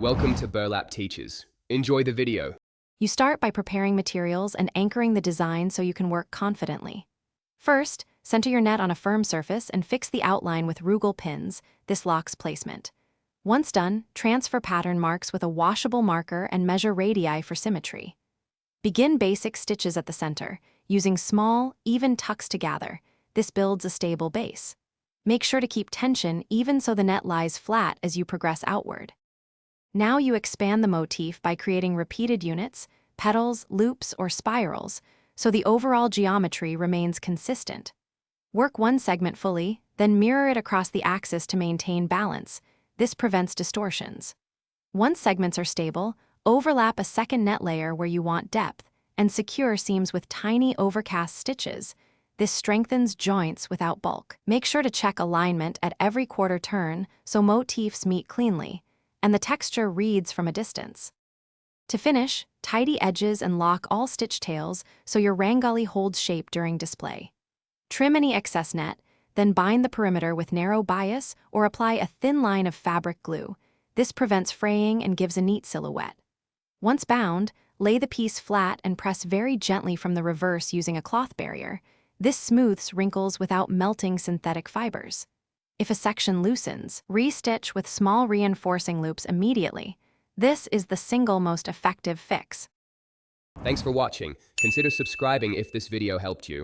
Welcome to Burlap Teachers. Enjoy the video. You start by preparing materials and anchoring the design so you can work confidently. First, center your net on a firm surface and fix the outline with Rugel pins. This locks placement. Once done, transfer pattern marks with a washable marker and measure radii for symmetry. Begin basic stitches at the center, using small, even tucks to gather. This builds a stable base. Make sure to keep tension even so the net lies flat as you progress outward. Now you expand the motif by creating repeated units, petals, loops, or spirals, so the overall geometry remains consistent. Work one segment fully, then mirror it across the axis to maintain balance. This prevents distortions. Once segments are stable, overlap a second net layer where you want depth, and secure seams with tiny overcast stitches. This strengthens joints without bulk. Make sure to check alignment at every quarter turn so motifs meet cleanly, and the texture reads from a distance. To finish, tidy edges and lock all stitch tails so your Rangoli holds shape during display. Trim any excess net, then bind the perimeter with narrow bias or apply a thin line of fabric glue. This prevents fraying and gives a neat silhouette. Once bound, lay the piece flat and press very gently from the reverse using a cloth barrier. This smooths wrinkles without melting synthetic fibers. If a section loosens, re-stitch with small reinforcing loops immediately. This is the single most effective fix. Thanks for watching. Consider subscribing if this video helped you.